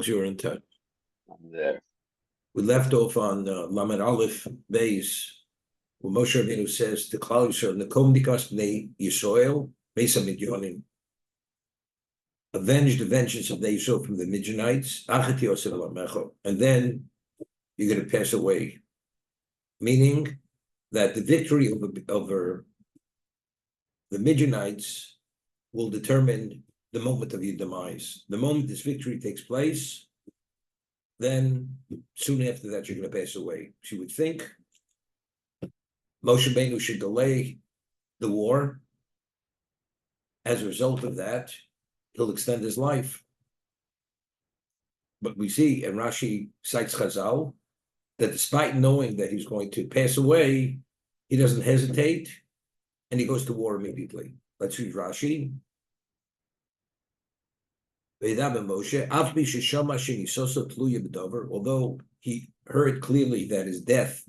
You're in touch. I'm there. We left off on Lamed Aleph Beis, where Moshe Rabbenu says to Klal Yisrael, "Nekom dikas bnei Yisrael, Mesa Midyanim." Avenge the vengeance of the Yisrael from the Midianites, Achati Yosef Lamecho, and then you're going to pass away. Meaning that the victory over the Midianites will determine the moment of your demise. The moment this victory takes place, then soon after that, you're going to pass away. She would think Moshe Rabbenu should delay the war. As a result of that, he'll extend his life. But we see, and Rashi cites Chazal, that despite knowing that he's going to pass away, he doesn't hesitate, and he goes to war immediately. Let's read Rashi. Although he heard clearly that his death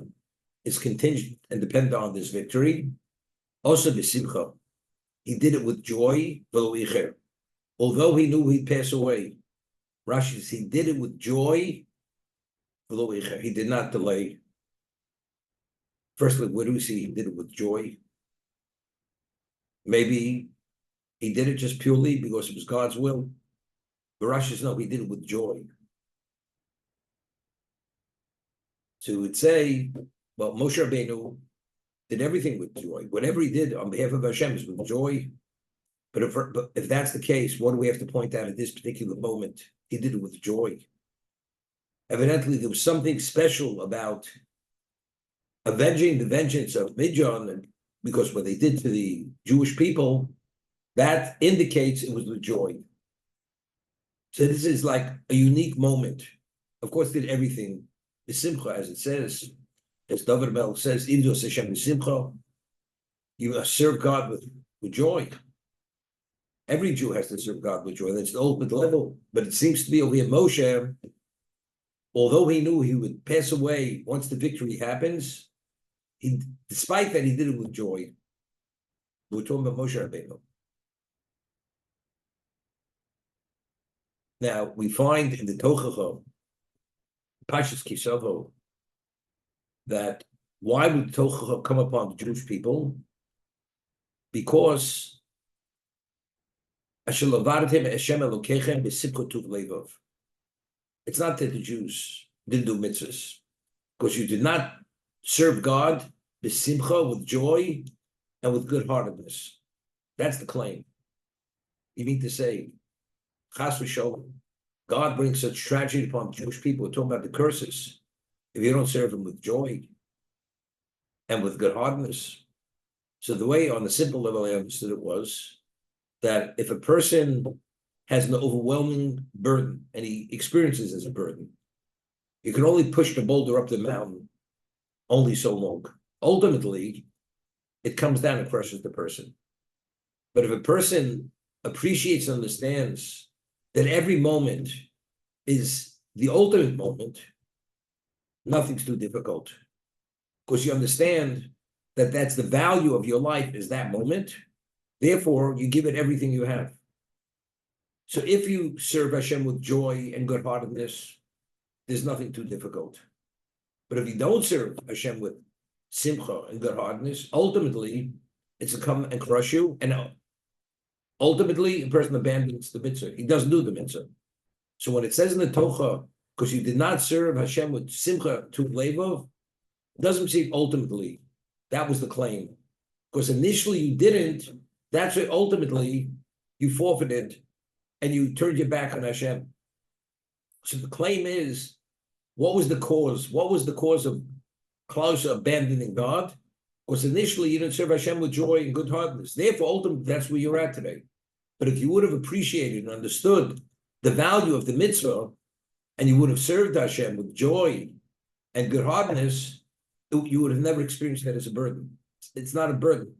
is contingent and dependent on this victory, also b'simcha, he did it with joy. Although he knew he'd pass away, Rashi says he did it with joy. He did not delay. Firstly, where do we see he did it with joy? Maybe he did it just purely because it was God's will. But Rashi says, no, he did it with joy. So we would say, well, Moshe Rabbenu did everything with joy. Whatever he did on behalf of Hashem is with joy. But if that's the case, what do we have to point out at this particular moment? He did it with joy. Evidently, there was something special about avenging the vengeance of Midian, because what they did to the Jewish people, that indicates it was with joy. So this is like a unique moment. Of course, did everything b'simcha, as it says, as David Melch says, Indos Hashem b'simcha. You serve God with joy. Every Jew has to serve God with joy. That's the ultimate level. But it seems to be over here, Moshe, although he knew he would pass away once the victory happens, despite that, he did it with joy. We're talking about Moshe Rabbenu. Now, we find in the Tochacha, Pashas Kisavo, that why would the Tochacha come upon the Jewish people? Because it's not that the Jews didn't do mitzvahs, because you did not serve God b'simcha, with joy and with good-heartedness. That's the claim. You mean to say, Chas v'sholom, God brings such tragedy upon Jewish people. We're talking about the curses. If you don't serve Him with joy and with good-heartedness. So the way, on the simple level I understood it, was that if a person has an overwhelming burden and he experiences as a burden, you can only push the boulder up the mountain only so long. Ultimately, it comes down and crushes the person. But if a person appreciates and understands that every moment is the ultimate moment, nothing's too difficult. Because you understand that that's the value of your life, is that moment. Therefore, you give it everything you have. So if you serve Hashem with joy and good-heartedness, there's nothing too difficult. But if you don't serve Hashem with simcha and good-heartedness, ultimately, it's to come and crush you. And ultimately, a person abandons the mitzvah. He doesn't do the mitzvah. So when it says in the Tocha, because you did not serve Hashem with simcha to levov, it doesn't say ultimately. That was the claim. Because initially you didn't, that's why ultimately you forfeited and you turned your back on Hashem. So the claim is, what was the cause? What was the cause of Klaus abandoning God? Because initially you didn't serve Hashem with joy and good-heartedness. Therefore, ultimately, that's where you're at today. But if you would have appreciated and understood the value of the mitzvah, and you would have served Hashem with joy and good-heartedness, you would have never experienced that as a burden. It's not a burden,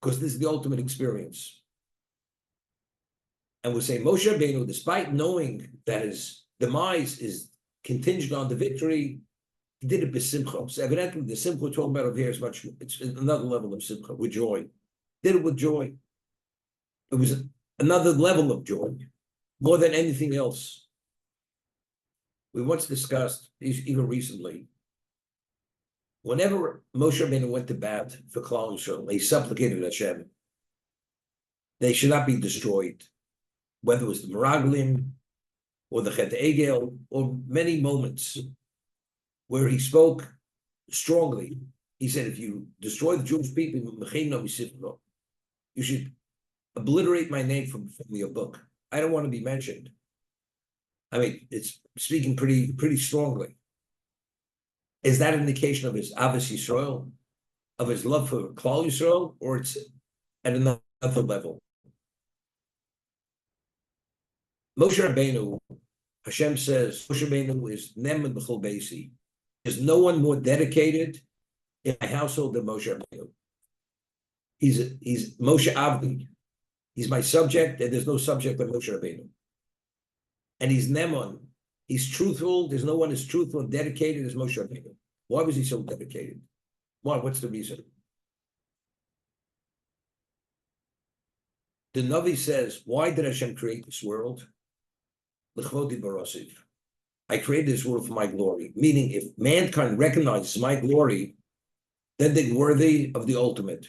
because this is the ultimate experience. And we're saying Moshe Rabbenu, despite knowing that his demise is contingent on the victory, he did it b'simcha. So evidently, the simcha we're talking about over here is it's another level of simcha, with joy. Did it with joy. It was another level of joy, more than anything else. We once discussed, even recently, whenever Moshe Rabbenu went to bat for Klal Yisrael, he supplicated Hashem, they should not be destroyed, whether it was the Meraglim or the Chet Egel, or many moments where he spoke strongly. He said, if you destroy the Jewish people, you should obliterate my name from your book. I don't want to be mentioned. I mean, it's speaking pretty strongly. Is that an indication of his Avos Yisrael, of his love for Klal Yisrael, or it's at another level? Moshe Rabbenu, Hashem says, Moshe Rabbenu is Neman B'chol Beisi. There's no one more dedicated in my household than Moshe Rabbenu. He's Moshe Avdi. He's my subject, and there's no subject like Moshe Rabbenu. And he's Neman. He's truthful. There's no one as truthful and dedicated as Moshe Rabbenu. Why was he so dedicated? Why? What's the reason? The Navi says, why did Hashem create this world? L'chvodi barasiv. I created this world for my glory. Meaning, if mankind recognizes my glory, then they're worthy of the ultimate,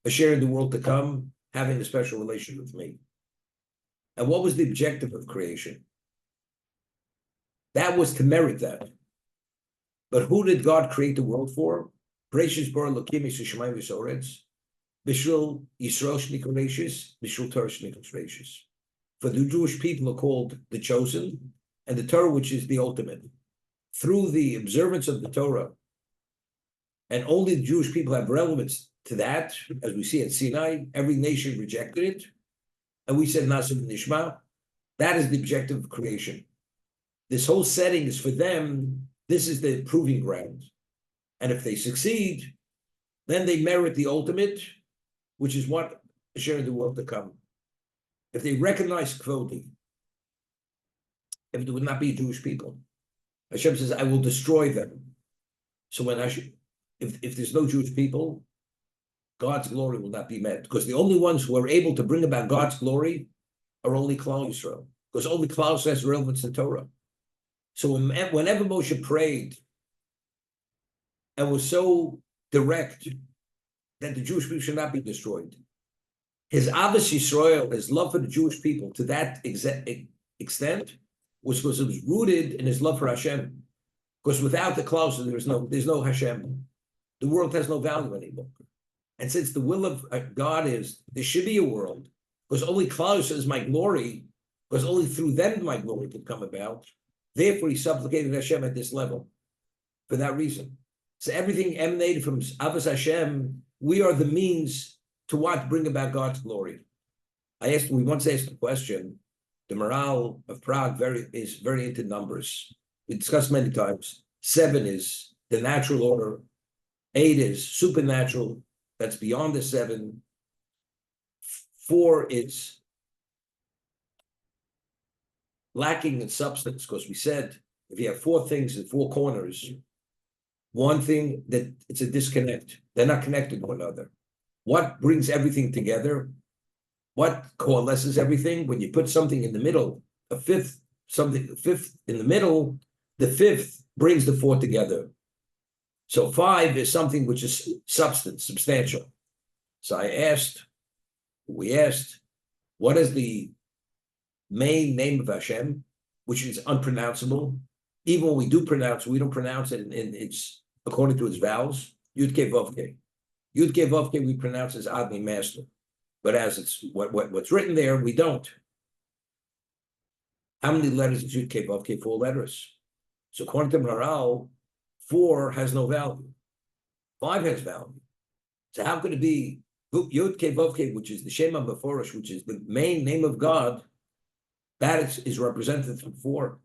a share in the world to come, having a special relationship with me. And what was the objective of creation? That was to merit that. But who did God create the world for? Precious bar Elokim Yishamayim Yisorets, Bishul Yisrael Shnikol Reishis, Bishul Torah Shnikol Reishis. For the Jewish people are called the chosen, and the Torah, which is the ultimate. Through the observance of the Torah, and only the Jewish people have relevance to that, as we see at Sinai, every nation rejected it, and we said Nasa Nishma. That is the objective of creation. This whole setting is for them. This is the proving ground. And if they succeed, then they merit the ultimate, which is what share the world to come. If they recognize Kvodi, if it would not be Jewish people, Hashem says, I will destroy them. So when if there's no Jewish people, God's glory will not be met. Because the only ones who are able to bring about God's glory are only Klal Yisrael. Because only Klal Yisrael has relevance to Torah. So whenever Moshe prayed and was so direct that the Jewish people should not be destroyed, his Avos Yisrael, his love for the Jewish people to that extent, was because it was rooted in his love for Hashem. Because without the Klal Yisrael, there's no Hashem. The world has no value anymore. And since the will of God is, there should be a world, because only Klal Yisrael is my glory, because only through them my glory can come about. Therefore, he supplicated Hashem at this level, for that reason. So everything emanated from Avos Hashem. We are the means to what? Bring about God's glory. We once asked the question, the morale of Prague is very into numbers. We discussed many times. 7 is the natural order. 8 is supernatural. That's beyond the 7. 4 is lacking in substance, because we said if you have 4 things in 4 corners, one thing that it's a disconnect. They're not connected to one another. What brings everything together? What coalesces everything? When you put something in the middle, a fifth in the middle, the 5th brings the 4 together. So 5 is something which is substance, substantial. So we asked, what is the main name of Hashem, which is unpronounceable? Even when we do pronounce, we don't pronounce it in its according to its vowels. Yud Kei Vav Kei. Yud Kei Vav Kei we pronounce as Admi, master, but as it's what's written there, we don't. How many letters is Yud Kei Vav Kei? 4 letters. So according to Maharal, 4 has no value. 5 has value. So how could it be Yud Kei Vav Kei, which is the Shema Beforish, which is the main name of God, that is represented through 4.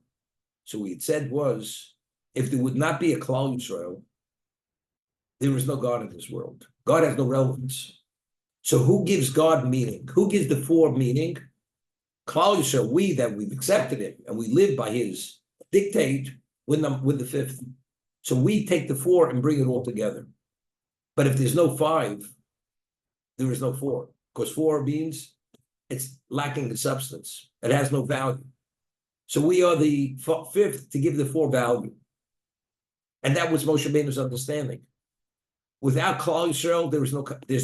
So what he had said was, if there would not be a Klal Yisrael, there is no God in this world. God has no relevance. So who gives God meaning? Who gives the 4 meaning? Klal Yisrael, we've accepted him, and we live by his dictate with the 5th. So we take the 4 and bring it all together. But if there's no 5, there is no 4. Because 4 means it's lacking the substance. It has no value. So we are the fifth to give the four value. And that was Moshe Rabbeinu's understanding. Without Klal Yisrael, there's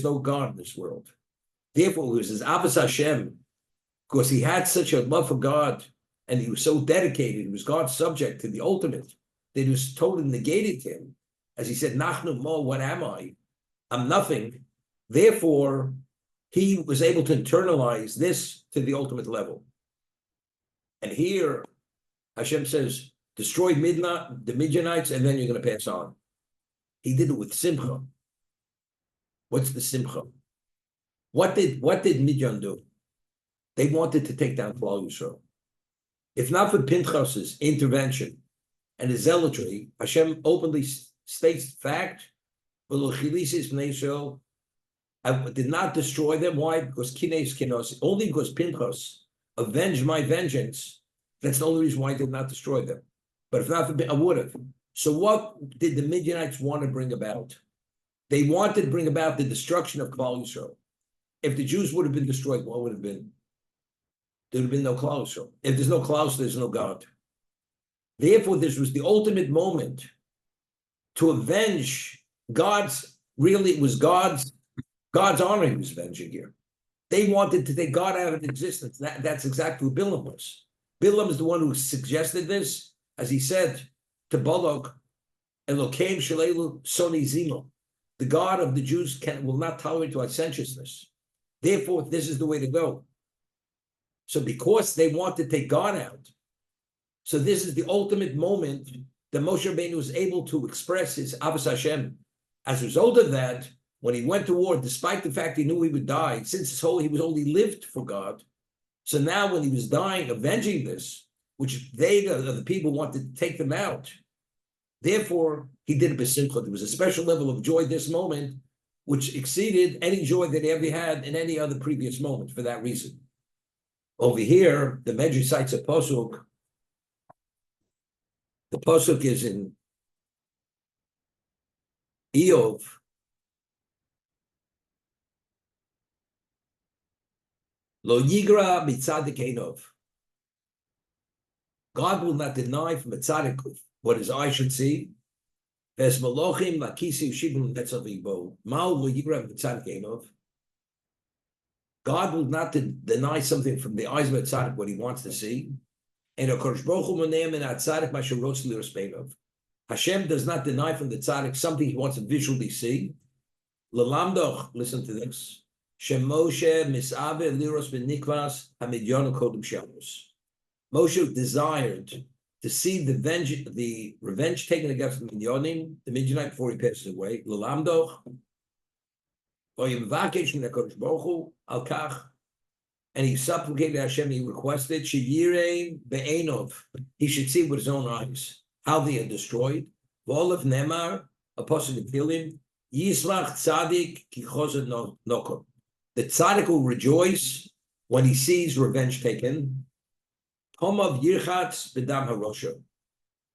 no God in this world. Therefore, it was his Abbas Hashem, because he had such a love for God, and he was so dedicated, he was God's subject to the ultimate, that he was totally negated him. As he said, Nachnu Mo, what am I? I'm nothing. Therefore, he was able to internalize this to the ultimate level. And here, Hashem says, destroy the Midianites, and then you're going to pass on. He did it with Simcha. What's the Simcha? What did Midian do? They wanted to take down Klal Yisrael. If not for Pinchas's intervention and his zealotry, Hashem openly states the fact, I did not destroy them. Why? Because Kinos, only because Pinchas avenged my vengeance. That's the only reason why I did not destroy them. But if not for I would have. So what did the Midianites want to bring about? They wanted to bring about the destruction of Klal Yisrael. If the Jews would have been destroyed, what would have been? There would have been no Klal Yisrael. If there's no Klal Yisrael, there's no God. Therefore, this was the ultimate moment to avenge God's. Really, it was God's honor he was avenging here. They wanted to take God out of existence. That's exactly what Bilam was. Bilam is the one who suggested this, as he said to Balak, Elokeim Shalelu Soni Zimo. The God of the Jews will not tolerate licentiousness. Therefore, this is the way to go. So because they want to take God out, so this is the ultimate moment that Moshe Rabbenu was able to express his Abbas Hashem. As a result of that, when he went to war, despite the fact he knew he would die, since he was only lived for God, so now when he was dying, avenging this, which the people wanted to take them out, therefore, he did it b'simcha. There was a special level of joy this moment, which exceeded any joy that he ever had in any other previous moment for that reason. Over here, the Medrash cites a pasuk. The pasuk is in Eov. Lo yigra mitzadik enov. God will not deny from a tzaddik what his eye should see. Ves malochim lakisi ushibim netzav yibo. Mal lo yigra mitzadik enov. God will not deny something from the eyes of a tzaddik what he wants to see. And Hashem does not deny from the tzaddik something he wants to visually see. Lalamdoch, listen to this. Shemoshe misave liros benikvas hamidyon kodem Shabbos. Moshe desired to see the revenge taken against the Midyanim, the Midianite, before he passes away. Lalamdoch. And he supplicated Hashem, he requested, he should see with his own eyes how they are destroyed. V'olav Nemar, Apostle of Tehillim, Yismach Tzadik ki chosed nokom. The tzaddik will rejoice when he sees revenge taken. Tomav Yirchatz b'dam harosha,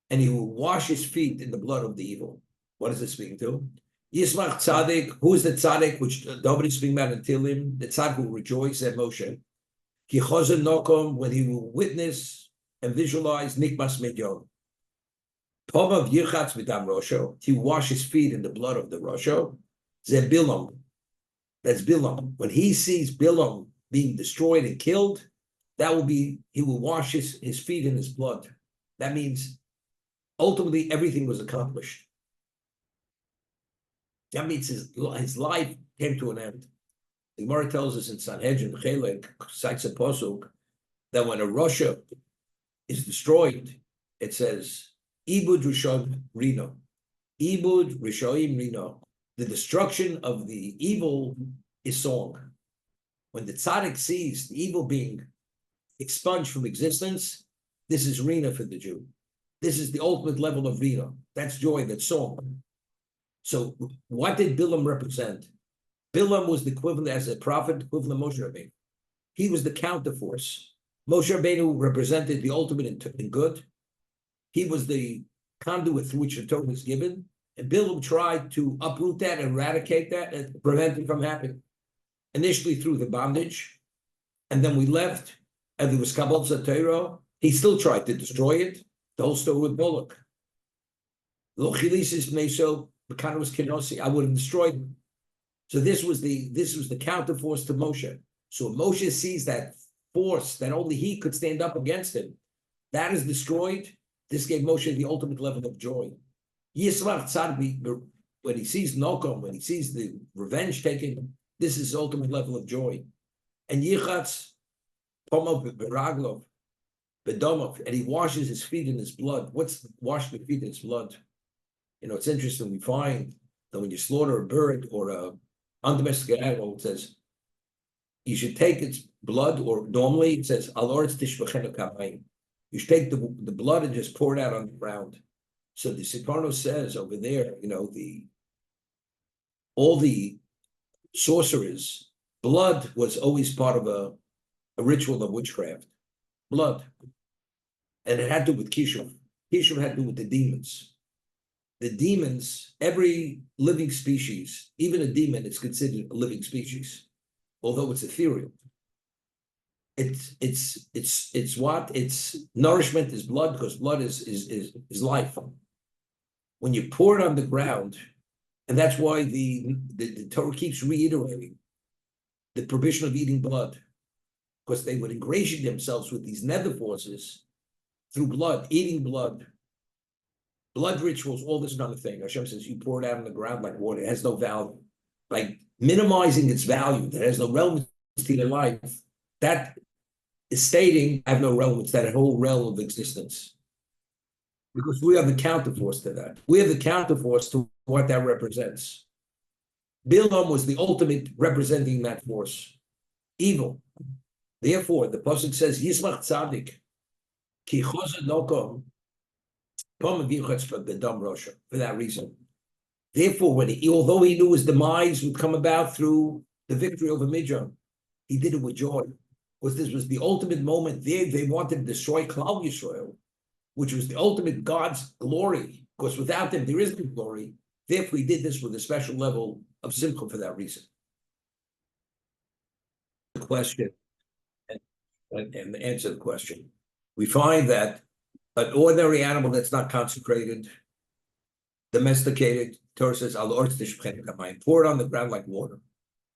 and he will wash his feet in the blood of the evil. What is it speaking to? Yismach Tzaddik, who is the Tzaddik, which nobody's speaking about in Tehillim? The Tzaddik will rejoice at Moshe. Ki chosen nokom, when he will witness and visualize Nikmas Midyon. Tomav Yirchatz b'dam rosho, he will wash his feet in the blood of the rosho. Ze Bilam, that's Bilam. When he sees Bilam being destroyed and killed, he will wash his feet in his blood. That means ultimately everything was accomplished. That means his life came to an end. The Gemara tells us in Sanhedrin, Chelek, cites a pasuk, that when a Russia is destroyed, it says, Ibud Rishon Rino. Ibud Rishoim Rino. The destruction of the evil is song. When the tzaddik sees the evil being expunged from existence, this is Rina for the Jew. This is the ultimate level of Rina. That's joy, that's song. So what did Bilam represent? Bilam was the equivalent, as a prophet, equivalent of Moshe Rabbenu. He was the counterforce. Moshe Rabbenu represented the ultimate in good. He was the conduit through which the Torah was given. And Bilam tried to uproot that, eradicate that, and prevent it from happening. Initially through the bondage. And then we left, and there was Kabbalah Torah, He still tried to destroy it. The whole story with Bullock. I would have destroyed him. So this was the counterforce to Moshe. So when Moshe sees that force that only he could stand up against him, that is destroyed. This gave Moshe the ultimate level of joy. Yisrach Tzaddik, when he sees Nokom, when he sees the revenge taken, this is his ultimate level of joy. And Yichatz Pomov Beraglov Bedomov, and he washes his feet in his blood. What's wash the feet in his blood? It's interesting. We find that when you slaughter a bird or a undomesticated animal, it says you should take its blood, or normally it says Al-Oretz Tishvachenu Kamayim. You should take the blood and just pour it out on the ground. So the Sikarno says over there, all the sorcerers, blood was always part of a ritual of witchcraft. Blood. And it had to do with Kishuv. Kishuv had to do with the demons. The demons, every living species, even a demon, is considered a living species, although it's ethereal. It's what? Its nourishment is blood, because blood is life. When you pour it on the ground, and that's why the Torah keeps reiterating the prohibition of eating blood, because they would ingratiate themselves with these nether forces through blood, eating blood. Blood rituals, all this kind of thing. Hashem says you pour it out on the ground like water. It has no value. Like minimizing its value, that has no relevance to your life. That is stating, I have no relevance, that whole realm of existence. Because we are the counterforce to that. We are the counterforce to what that represents. Bilam was the ultimate representing that force. Evil. Therefore, the pasuk says, Yismach Tzadik, Ki Chosed Nokom, for that reason. Therefore, although he knew his demise would come about through the victory over Midian, he did it with joy. Because this was the ultimate moment. They wanted to destroy Klal Yisrael, which was the ultimate God's glory. Because without them, there is no glory. Therefore, he did this with a special level of simcha for that reason. The question, and answer the question. We find that an ordinary animal that's not consecrated, domesticated, Torah says, pour it on the ground like water,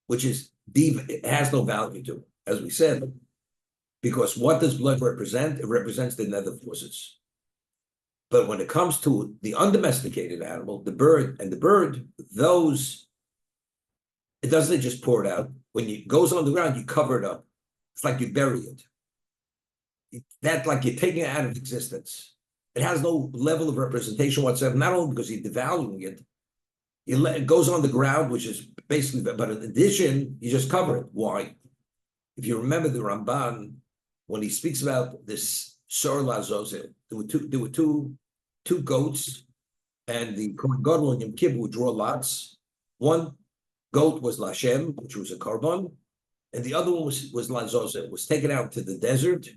which is deep, it has no value to it, as we said. Because what does blood represent? It represents the nether forces. But when it comes to the undomesticated animal, the bird, those, it doesn't just pour it out. When it goes on the ground, you cover it up. It's like you bury it. That's like you're taking it out of existence. It has no level of representation whatsoever, not only because you're devaluing it, it goes on the ground, which is basically, but in addition, you just cover it. Why? If you remember the Ramban, when he speaks about this Sor Lazozel, there were two goats, and the Kohen Gadol and Yom Kippur would draw lots. One goat was Lashem, which was a korban, and the other one was Lazozel. It was taken out to the desert,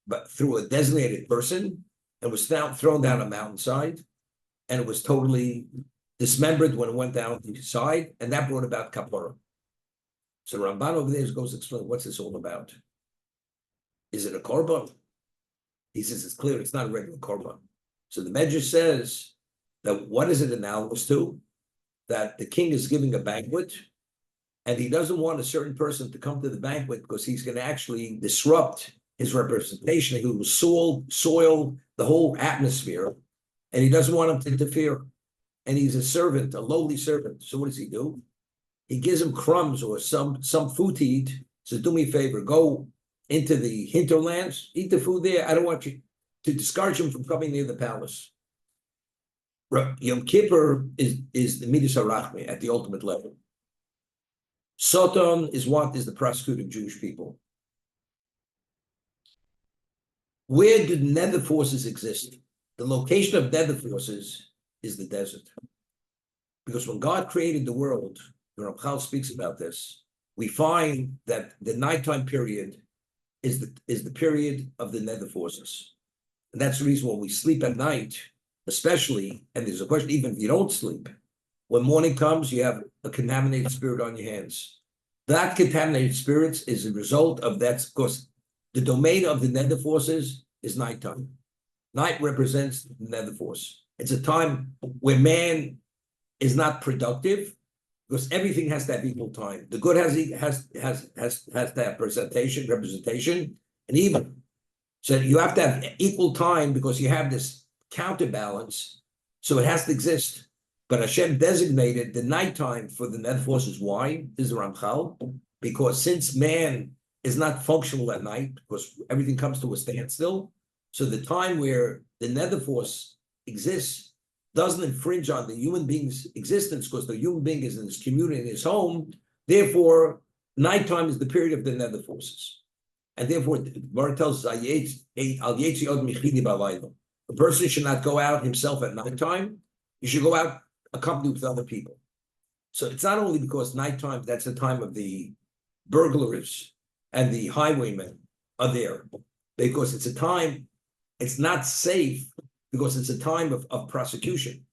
but through a designated person, and was thrown down a mountainside, and it was totally dismembered when it went down the side, and that brought about kapara. So Ramban over there goes to explain what's this all about. Is it a korban? He says it's clear it's not a regular korban. So the Medrash says that what is it analogous to? That the king is giving a banquet, and he doesn't want a certain person to come to the banquet because he's going to actually disrupt his representation. He will soil the whole atmosphere, and he doesn't want him to interfere. And he's a servant, a lowly servant. So what does he do? He gives him crumbs or some food to eat. Says, do me a favor, go into the hinterlands, eat the food there. I don't want you to discourage him from coming near the palace. Yom Kippur is the Midas HaRachmi at the ultimate level. Satan is the prosecuting Jewish people. Where do nether forces exist? The location of nether forces is the desert. Because when God created the world, Rav Kalatsky speaks about this, we find that the nighttime period is the period of the nether forces. And that's the reason when we sleep at night, especially, and there's a question, even if you don't sleep, when morning comes, you have a contaminated spirit on your hands. That contaminated spirit is a result of that, because the domain of the nether forces is nighttime. Night represents the nether force. It's a time where man is not productive because everything has to have equal time. The good has to have representation, and even. So you have to have equal time because you have this counterbalance. So it has to exist. But Hashem designated the nighttime for the nether forces. Why? This is the Ramchal. Because since man is not functional at night, because everything comes to a standstill, so the time where the nether force exists doesn't infringe on the human being's existence because the human being is in his community, in his home. Therefore, nighttime is the period of the nether forces. And therefore, the Gemara tells us, a person should not go out himself at nighttime. You should go out accompanied with other people. So it's not only because nighttime, that's the time of the burglars and the highwaymen are there, because it's a time, it's not safe because it's a time of prosecution.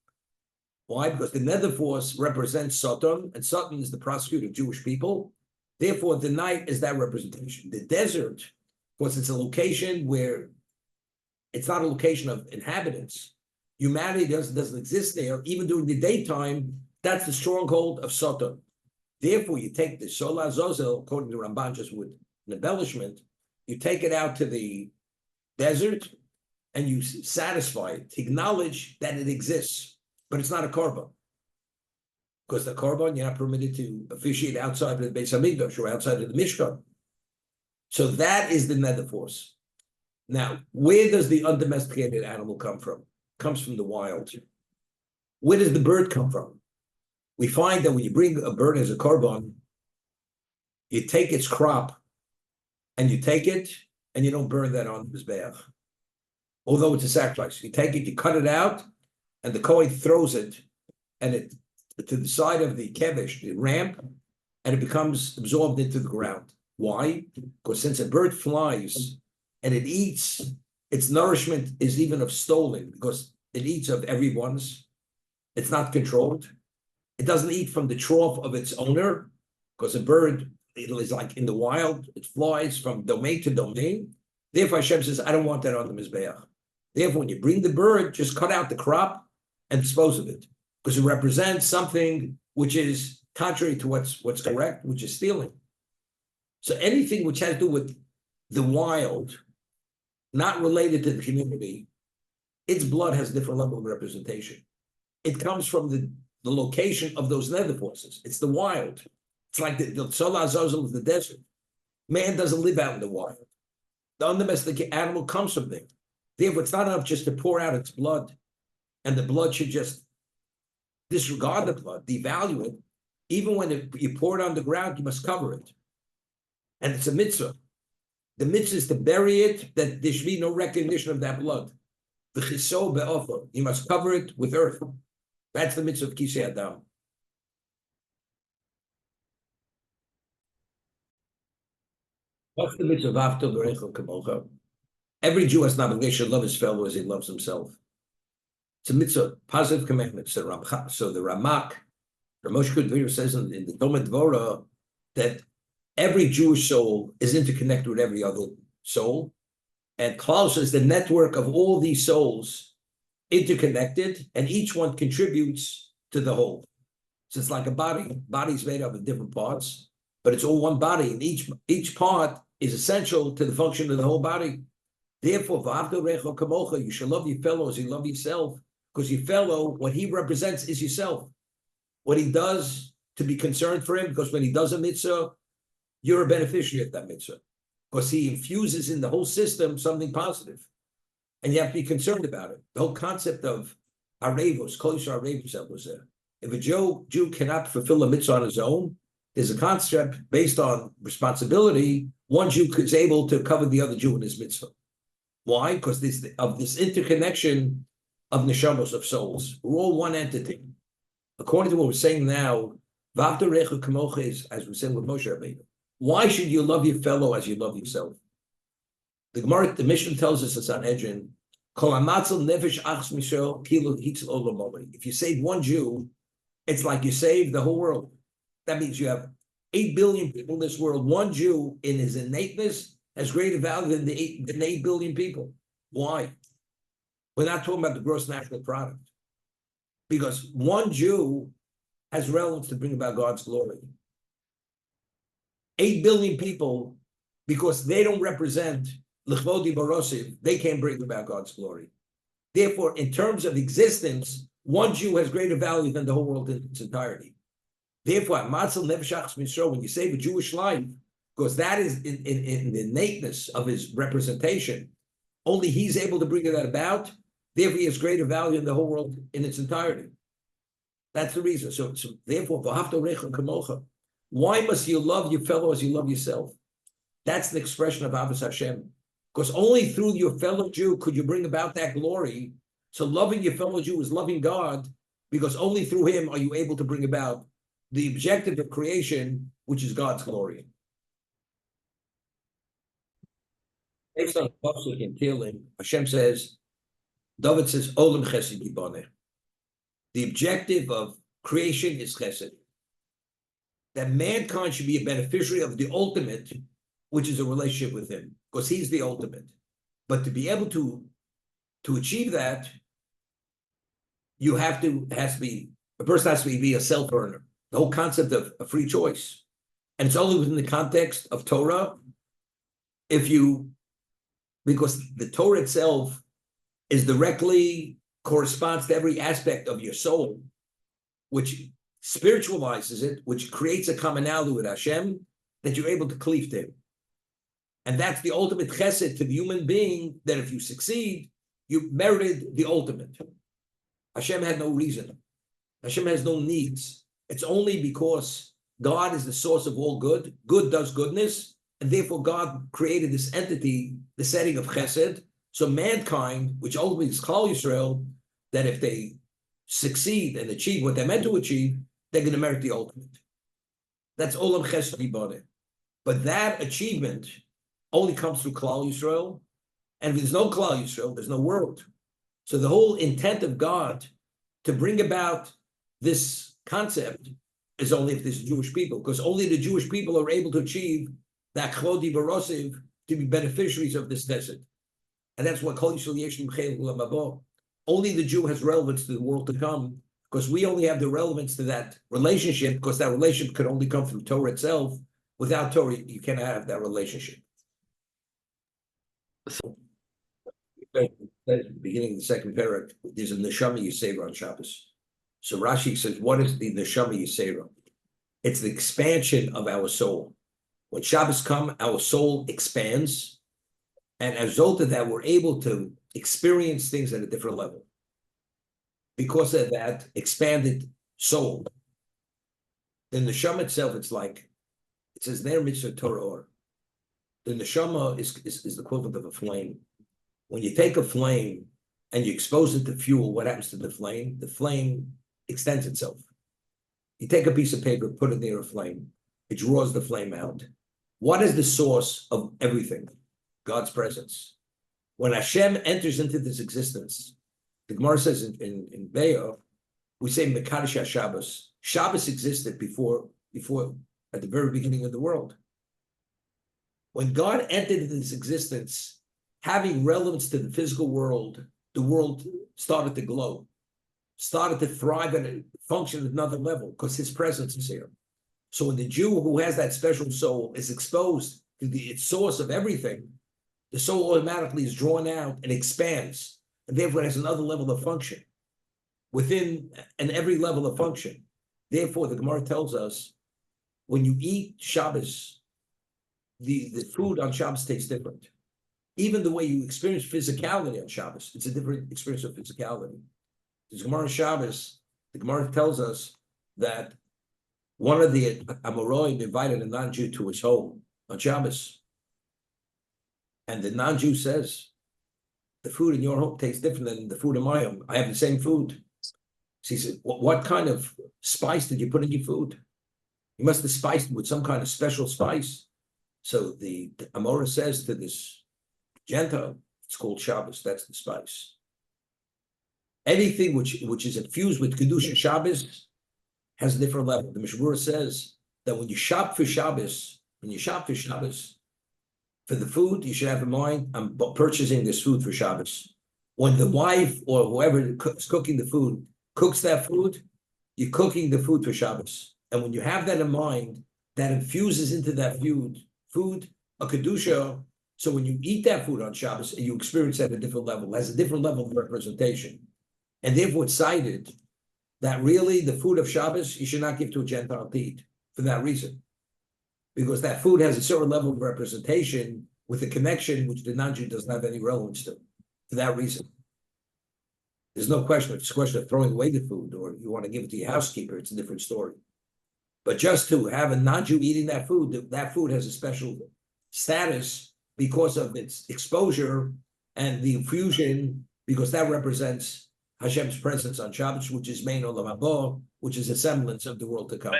Why? Because the nether force represents Satan, and Satan is the prosecutor of Jewish people. Therefore, the night is that representation. The desert, because it's a location where it's not a location of inhabitants. Humanity doesn't exist there. Even during the daytime, that's the stronghold of Satan. Therefore, you take the Sola Zozel, according to Ramban, just with an embellishment, you take it out to the desert and you satisfy it, acknowledge that it exists, but it's not a korban. Because the korban, you're not permitted to officiate outside of the Beis Hamikdash or outside of the Mishkan. So that is the nether force. Now, where does the undomesticated animal come from? It comes from the wild. Where does the bird come from? We find that when you bring a bird as a korban, you take its crop and you take it and you don't burn that on the mizbeach. Although it's a sacrifice, you take it, you cut it out, and the Kohen throws it and it to the side of the kevish, the ramp, and it becomes absorbed into the ground. Why? Because since a bird flies and it eats, its nourishment is even of stolen because it eats of everyone's. It's not controlled. It doesn't eat from the trough of its owner because a bird, it is like in the wild, it flies from domain to domain. Therefore, Hashem says, I don't want that on the Mizbeach. Therefore, when you bring the bird, just cut out the crop and dispose of it because it represents something which is contrary to what's correct, which is stealing. So anything which has to do with the wild, not related to the community, its blood has a different level of representation. It comes from the location of those nether forces. It's the wild. It's like the Tzala Azazel of the desert. Man doesn't live out in the wild. The undomesticated animal comes from there. Therefore, it's not enough just to pour out its blood, and the blood should just disregard the blood, devalue it. Even when you pour it on the ground, you must cover it. And it's a mitzvah. The mitzvah is to bury it, that there should be no recognition of that blood. The chiso be'ofer, you must cover it with earth. That's the mitzvah of Kisei Adam. What's the mitzvah of Avto Berecho Kamocha? Every Jew has an obligation to love his fellow as he loves himself. It's a mitzvah, positive commandment. So the Ramak, Moshe Rabbenu says in the Talmud Dvorah that every Jewish soul is interconnected with every other soul. And Klaus is the network of all these souls interconnected, and each one contributes to the whole. So it's like a body. Body's made up of different parts, but it's all one body, and each part is essential to the function of the whole body. Therefore, you should love your fellow as you love yourself, because your fellow, what he represents is yourself. What he does, to be concerned for him, because when he does a mitzvah, you're a beneficiary of that mitzvah, because he infuses in the whole system something positive, and you have to be concerned about it. The whole concept of arevos, kosher arevos, that was there. If a Jew cannot fulfill a mitzvah on his own, there's a concept based on responsibility. One Jew is able to cover the other Jew in his mitzvah. Why? Because of this interconnection of neshamos, of souls. We're all one entity. According to what we're saying now, V'avta recha kamocha is, as we're saying with Moshe Rabbenu. Why should you love your fellow as you love yourself? The Gemara, the Mishnah tells us in Sanhedrin, if you save one Jew, it's like you saved the whole world. That means you have 8 billion people in this world. One Jew, in his innateness, has greater value than the 8 billion people. Why? We're not talking about the gross national product. Because one Jew has relevance to bring about God's glory. 8 billion people, because they don't represent L'chvodi Barosiv, they can't bring about God's glory. Therefore, in terms of existence, one Jew has greater value than the whole world in its entirety. Therefore, when you save a Jewish life, because that is in the innateness of his representation, only he's able to bring that about. Therefore, he has greater value in the whole world in its entirety. That's the reason. So therefore, why must you love your fellow as you love yourself? That's an expression of Ahavas Hashem. Because only through your fellow Jew could you bring about that glory. So loving your fellow Jew is loving God, because only through him are you able to bring about the objective of creation, which is God's glory. Based on Pasuk in Tehillim, Hashem says, David says, Olam Chesed Yibaneh. The objective of creation is Chesed. That mankind should be a beneficiary of the ultimate, which is a relationship with him, because he's the ultimate. But to be able to achieve that, a person has to be a self-earner. The whole concept of a free choice. And it's only within the context of Torah, because the Torah itself is directly corresponds to every aspect of your soul, which spiritualizes it, which creates a commonality with Hashem, that you're able to cleave to him. And that's the ultimate chesed to the human being, that if you succeed, you merited the ultimate. Hashem had no reason. Hashem has no needs. It's only because God is the source of all good. Good does goodness. And therefore God created this entity, the setting of chesed. So mankind, which ultimately is Klal Yisrael, that if they succeed and achieve what they're meant to achieve, they're going to merit the ultimate. That's Olam Chesed Yibaneh. But that achievement only comes through Klal Yisrael. And if there's no Klal Yisrael, there's no world. So the whole intent of God to bring about this concept is only if there's Jewish people, because only the Jewish people are able to achieve that Chvodi Barosiv, to be beneficiaries of this chesed. And that's what Kol Yisrael Yesh L'Mchein L'Mabo. Only the Jew has relevance to the world to come, because we only have the relevance to that relationship, because that relationship could only come through Torah itself. Without Torah, you cannot have that relationship. So, at the beginning of the second parak, there's a neshama yisera on Shabbos. So Rashi says, what is the neshama yisera? It's the expansion of our soul. When Shabbos comes, our soul expands, and as a result of that, we're able to experience things at a different level. Because of that expanded soul, the neshama itself, it says, Ner mitzvah Torah or. The neshama is the equivalent of a flame. When you take a flame and you expose it to fuel, what happens to the flame? The flame extends itself. You take a piece of paper, put it near a flame, it draws the flame out. What is the source of everything? God's presence. When Hashem enters into this existence, the Gemara says in Be'ah, we say Mekadosh Shabbos. Shabbos existed before at the very beginning of the world. When God entered into this existence, having relevance to the physical world, the world started to glow, started to thrive and function at another level, because his presence is here. So when the Jew who has that special soul is exposed to its source of everything, the soul automatically is drawn out and expands, and therefore has another level of function within and every level of function. Therefore, the Gemara tells us, when you eat Shabbos, the food on Shabbos tastes different. Even the way you experience physicality on Shabbos, it's a different experience of physicality. The Gemara Shabbos, the Gemara tells us that one of the Amoraim invited a non-Jew to his home on Shabbos. And the non-Jew says, the food in your home tastes different than the food in my home. I have the same food. So he said, what kind of spice did you put in your food? You must have spiced it with some kind of special spice. So the Amora says to this Gentile, it's called Shabbos, that's the spice. Anything which is infused with Kedusha Shabbos has a different level. The Mishmura says that when you shop for Shabbos, For the food, you should have in mind, I'm purchasing this food for Shabbos. When the wife or whoever is cooking the food cooks that food, you're cooking the food for Shabbos. And when you have that in mind, that infuses into that food a kedusha. So when you eat that food on Shabbos, you experience that at a different level. It has a different level of representation. And therefore it's cited that really the food of Shabbos, you should not give to a Gentile to eat for that reason. Because that food has a certain level of representation with a connection which the non-Jew doesn't have any relevance to, for that reason. There's no question. It's a question of throwing away the food or you want to give it to your housekeeper. It's a different story. But just to have a non-Jew eating that food has a special status because of its exposure and the infusion, because that represents Hashem's presence on Shabbos, which is Mein Olam Haba, which is a semblance of the world to come.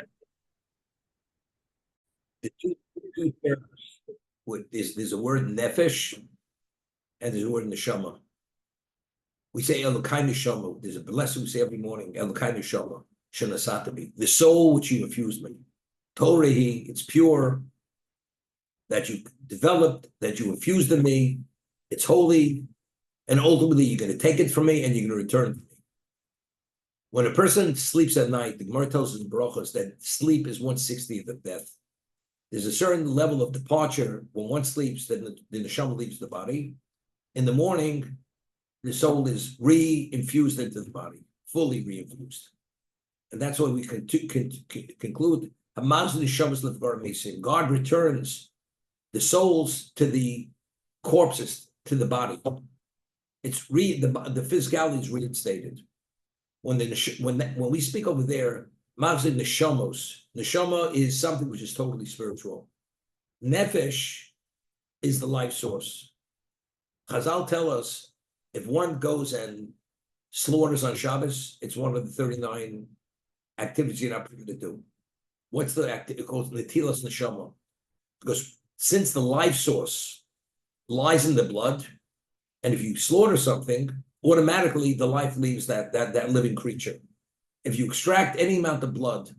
There's a word nefesh and there's a word neshama. We say Elokai neshama. There's a blessing we say every morning. Elokai neshama, shenasatabi. The soul which you infused me. Torah, it's pure. That you developed, that you infused in me. It's holy, and ultimately you're going to take it from me and you're going to return it to me. When a person sleeps at night, the Gemara tells us in Brachos that sleep is 1/60th of death. There's a certain level of departure when one sleeps, then the neshama leaves the body. In the morning, the soul is re-infused into the body, fully re-infused. And that's why we can conclude, God returns the souls to the corpses, to the body. It's the physicality is reinstated. When we speak over there, Mavzid neshamos. Neshama is something which is totally spiritual. Nefesh is the life source. Chazal tell us if one goes and slaughters on Shabbos, it's one of the 39 activities you're not permitted to do. What's the activity? It calls netilas neshama. Because since the life source lies in the blood, and if you slaughter something, automatically the life leaves that living creature. If you extract any amount of blood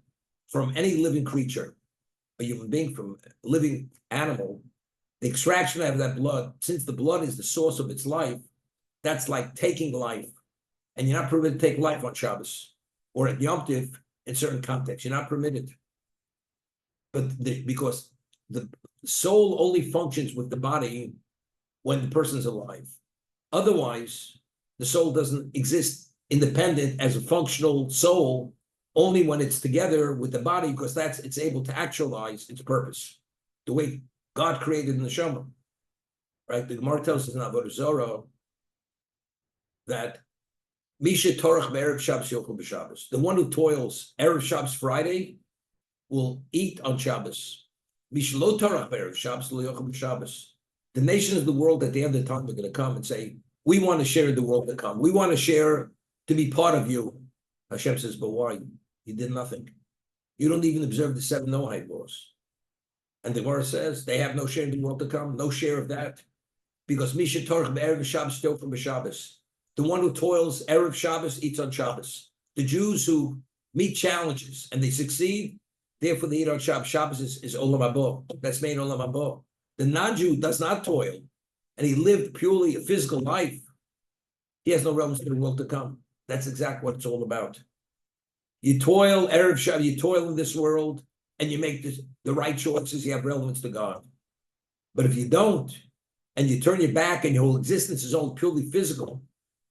from any living creature, a human being, from a living animal, the extraction of that blood, since the blood is the source of its life, that's like taking life. And you're not permitted to take life on Shabbos or at Yom Tov in certain contexts. You're not permitted. Because the soul only functions with the body when the person's alive. Otherwise, the soul doesn't exist independent as a functional soul only when it's together with the body, because it's able to actualize its purpose the way God created the neshama. Right? The Gemara tells us in Avodah Zarah that Misha Torach Erev Shabbos Yochel b'Shabbos. The one who toils Erev Shabbos Friday will eat on Shabbos. Misha Lo Torach Erev Shabbos Lo Yochel b'Shabbos. The nations of the world at the end of the time are going to come and say, we want to share the world to come. We want to share to be part of you. Hashem says, but why? You did nothing. You don't even observe the 7 Noahide laws. And the Gemara says they have no share in the world to come, no share of that. Because Misha Torach Erev Shabbos still from Shabbos. The one who toils Erev Shabbos eats on Shabbos. The Jews who meet challenges and they succeed, therefore they eat on Shabbos. Shabbos is Olam Haba. That's Mein Olam Haba. The non-Jew does not toil, and he lived purely a physical life. He has no relevance to the world to come. That's exactly what it's all about. You toil Erev Shabbos, you toil in this world, and you make the right choices, you have relevance to God. But if you don't, and you turn your back and your whole existence is all purely physical,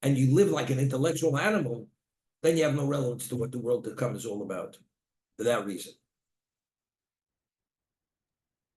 and you live like an intellectual animal, then you have no relevance to what the world to come is all about, for that reason.